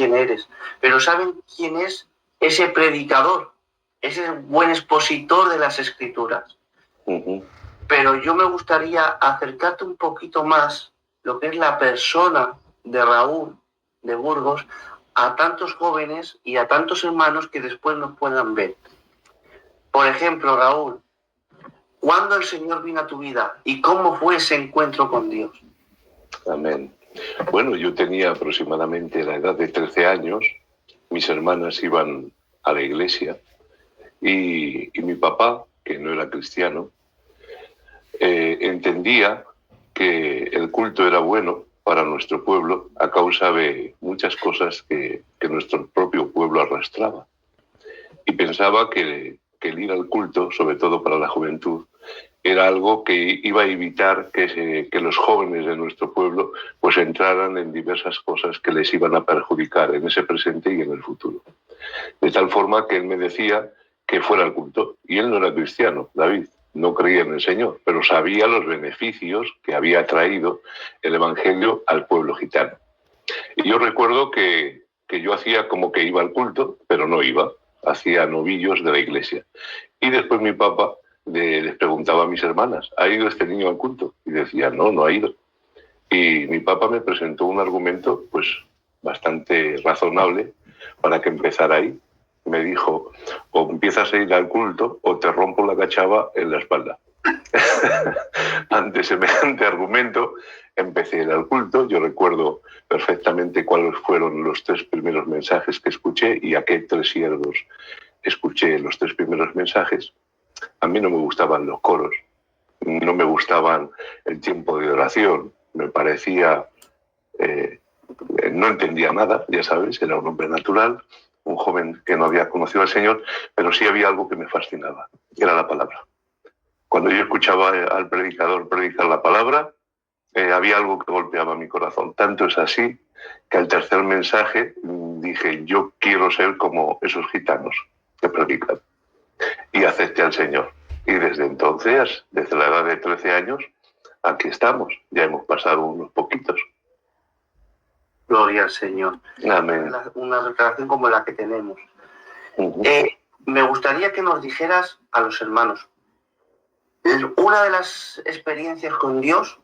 quién eres, pero saben quién es ese predicador, ese buen expositor de las Escrituras. Pero yo me gustaría acercarte un poquito más lo que es la persona de Raúl de Burgos a tantos jóvenes y a tantos hermanos que después nos puedan ver. Por ejemplo, Raúl, ¿cuándo el Señor vino a tu vida y cómo fue ese encuentro con Dios? Amén. Bueno, yo tenía aproximadamente la edad de 13 años, mis hermanas iban a la iglesia y mi papá, que no era cristiano, entendía que el culto era bueno para nuestro pueblo a causa de muchas cosas que nuestro propio pueblo arrastraba. Y pensaba que el ir al culto, sobre todo para la juventud, era algo que iba a evitar que los jóvenes de nuestro pueblo pues entraran en diversas cosas que les iban a perjudicar en ese presente y en el futuro. De tal forma que él me decía que fuera al culto. Y él no era cristiano, David, no creía en el Señor, pero sabía los beneficios que había traído el Evangelio al pueblo gitano. Y yo recuerdo que yo hacía como que iba al culto, pero no iba, hacía novillos de la iglesia. Y después mi papá les preguntaba a mis hermanas, ¿ha ido este niño al culto? Y decía, no, no ha ido. Y mi papá me presentó un argumento pues bastante razonable para que empezara ahí. Me dijo, o empiezas a ir al culto o te rompo la cachava en la espalda. Ante semejante argumento empecé a ir al culto. Yo recuerdo perfectamente cuáles fueron los 3 primeros mensajes que escuché y a qué 3 siervos escuché los 3 primeros mensajes. A mí no me gustaban los coros, no me gustaban el tiempo de oración, me parecía, no entendía nada, ya sabes, era un hombre natural, un joven que no había conocido al Señor, pero sí había algo que me fascinaba, era la palabra. Cuando yo escuchaba al predicador predicar la palabra, había algo que golpeaba mi corazón. Tanto es así que al tercer mensaje dije, yo quiero ser como esos gitanos que predican. Y acepté al Señor. Y desde entonces, desde la edad de 13 años, aquí estamos. Ya hemos pasado unos poquitos. Gloria al Señor. Amén. Una relación como la que tenemos. Me gustaría que nos dijeras a los hermanos una de las experiencias con Dios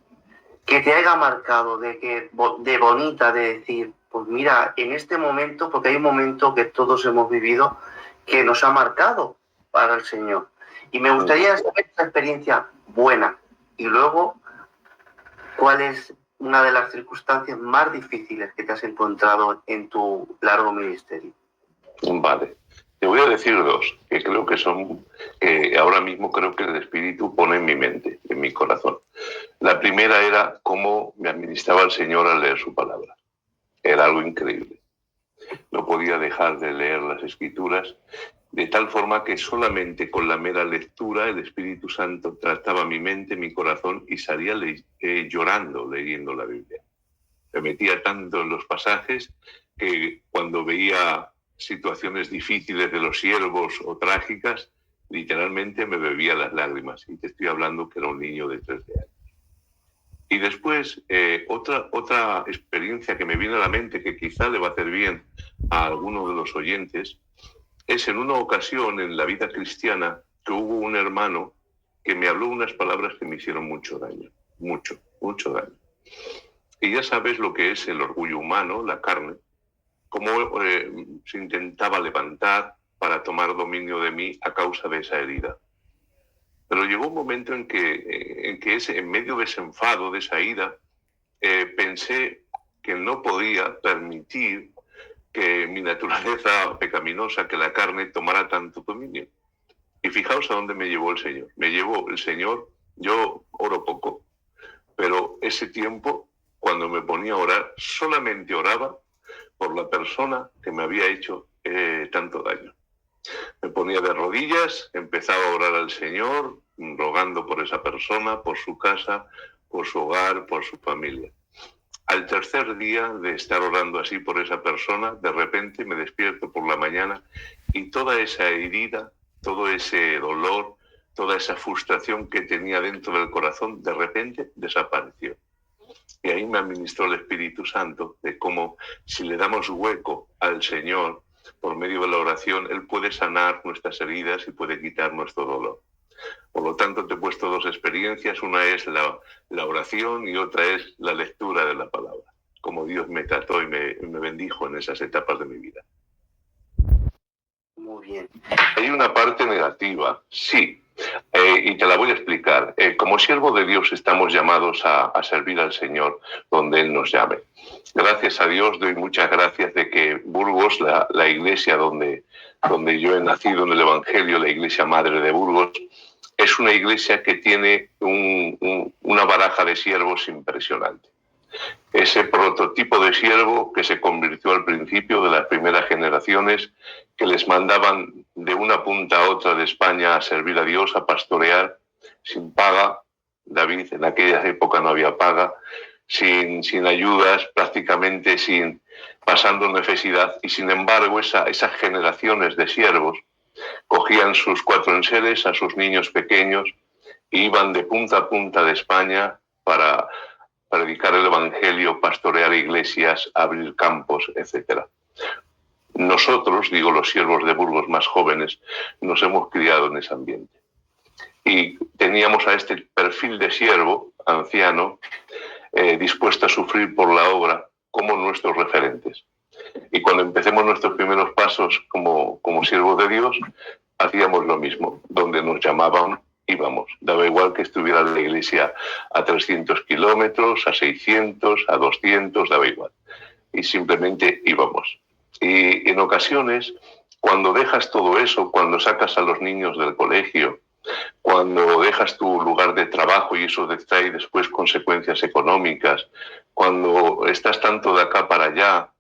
que te haya marcado, de bonita, de decir, pues mira, en este momento, porque hay un momento que todos hemos vivido que nos ha marcado para el Señor. Y me gustaría saber esa experiencia buena. Y luego, ¿cuál es una de las circunstancias más difíciles que te has encontrado en tu largo ministerio? Vale. Te voy a decir 2, que creo que son, que ahora mismo creo que el Espíritu pone en mi mente, en mi corazón. La primera era cómo me administraba el Señor al leer su palabra. Era algo increíble. No podía dejar de leer las Escrituras, de tal forma que solamente con la mera lectura el Espíritu Santo trataba mi mente, mi corazón y salía llorando leyendo la Biblia. Me metía tanto en los pasajes que cuando veía situaciones difíciles de los siervos o trágicas, literalmente me bebía las lágrimas. Y te estoy hablando que era un niño de 13 años. Y después, otra experiencia que me viene a la mente, que quizá le va a hacer bien a alguno de los oyentes, es en una ocasión en la vida cristiana que hubo un hermano que me habló unas palabras que me hicieron mucho daño, mucho daño. Y ya sabes lo que es el orgullo humano, la carne, cómo se intentaba levantar para tomar dominio de mí a causa de esa herida. Pero llegó un momento en que en medio de ese enfado, de esa ira, pensé que no podía permitir que mi naturaleza pecaminosa, que la carne, tomara tanto dominio. Y fijaos a dónde me llevó el Señor. Me llevó el Señor, yo oro poco, pero ese tiempo, cuando me ponía a orar, solamente oraba por la persona que me había hecho tanto daño. Me ponía de rodillas, empezaba a orar al Señor, rogando por esa persona, por su casa, por su hogar, por su familia. Al tercer día de estar orando así por esa persona, de repente me despierto por la mañana y toda esa herida, todo ese dolor, toda esa frustración que tenía dentro del corazón, de repente desapareció. Y ahí me administró el Espíritu Santo de cómo si le damos hueco al Señor por medio de la oración, Él puede sanar nuestras heridas y puede quitar nuestro dolor. Por lo tanto, te he puesto dos experiencias. Una es la oración y otra es la lectura de la palabra. Como Dios me trató y me bendijo en esas etapas de mi vida. Muy bien. Hay una parte negativa, sí, y te la voy a explicar. Como siervo de Dios estamos llamados a servir al Señor donde Él nos llame. Gracias a Dios, doy muchas gracias de que Burgos, la iglesia donde yo he nacido en el Evangelio, la iglesia madre de Burgos, es una iglesia que tiene una baraja de siervos impresionante. Ese prototipo de siervo que se convirtió al principio de las primeras generaciones, que les mandaban de una punta a otra de España a servir a Dios, a pastorear, sin paga. David, en aquella época no había paga, sin ayudas, prácticamente pasando necesidad. Y sin embargo, esas generaciones de siervos cogían sus 4 enseres, a sus niños pequeños, e iban de punta a punta de España para predicar el Evangelio, pastorear iglesias, abrir campos, etc. Nosotros, digo los siervos de Burgos más jóvenes, nos hemos criado en ese ambiente. Y teníamos a este perfil de siervo, anciano, dispuesto a sufrir por la obra como nuestros referentes. Y cuando empecemos nuestros primeros pasos como siervos de Dios, hacíamos lo mismo. Donde nos llamaban, íbamos. Daba igual que estuviera la iglesia a 300 kilómetros, a 600, a 200, daba igual. Y simplemente íbamos. Y en ocasiones, cuando dejas todo eso, cuando sacas a los niños del colegio, cuando dejas tu lugar de trabajo y eso te trae después consecuencias económicas, cuando estás tanto de acá para allá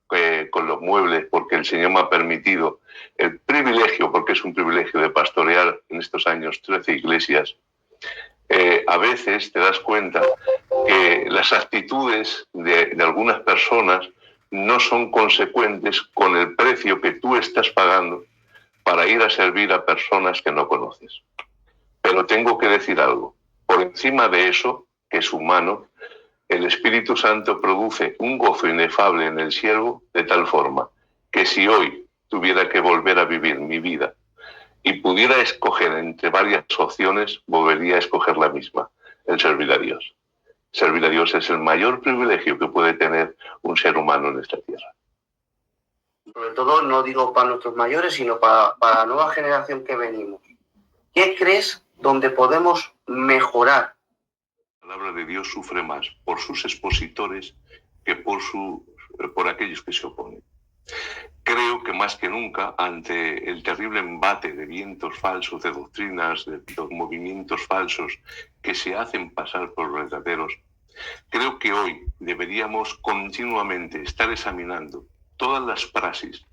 con los muebles, porque el Señor me ha permitido el privilegio, porque es un privilegio de pastorear en estos años 13 iglesias, a veces te das cuenta que las actitudes de algunas personas no son consecuentes con el precio que tú estás pagando para ir a servir a personas que no conoces. Pero tengo que decir algo. Por encima de eso, que es humano, el Espíritu Santo produce un gozo inefable en el siervo de tal forma que si hoy tuviera que volver a vivir mi vida y pudiera escoger entre varias opciones, volvería a escoger la misma, el servir a Dios. Servir a Dios es el mayor privilegio que puede tener un ser humano en esta tierra. Sobre todo, no digo para nuestros mayores, sino para la nueva generación que venimos. ¿Qué crees donde podemos mejorar? La palabra de Dios sufre más por sus expositores que por aquellos que se oponen. Creo que más que nunca, ante el terrible embate de vientos falsos, de doctrinas, de los movimientos falsos que se hacen pasar por verdaderos, creo que hoy deberíamos continuamente estar examinando todas las praxis,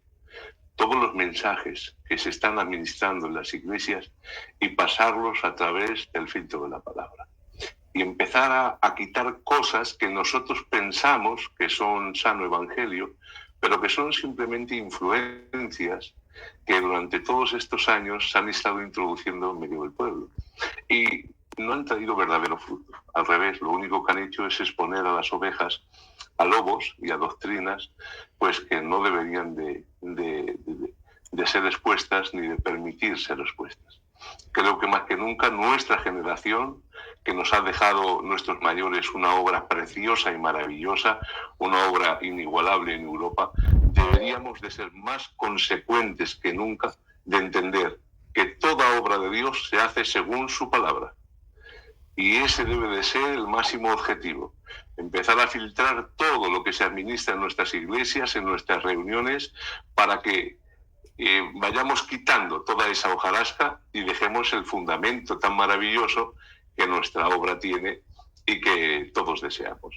todos los mensajes que se están administrando en las iglesias y pasarlos a través del filtro de la palabra. Y empezar a quitar cosas que nosotros pensamos que son sano evangelio, pero que son simplemente influencias que durante todos estos años se han estado introduciendo en medio del pueblo. Y no han traído verdadero fruto. Al revés, lo único que han hecho es exponer a las ovejas a lobos y a doctrinas pues que no deberían de ser expuestas ni de permitir ser expuestas. Creo que más que nunca nuestra generación, que nos ha dejado nuestros mayores una obra preciosa y maravillosa, una obra inigualable en Europa, deberíamos de ser más consecuentes que nunca de entender que toda obra de Dios se hace según su palabra. Y ese debe de ser el máximo objetivo. Empezar a filtrar todo lo que se administra en nuestras iglesias, en nuestras reuniones, para que vayamos quitando toda esa hojarasca y dejemos el fundamento tan maravilloso que nuestra obra tiene y que todos deseamos.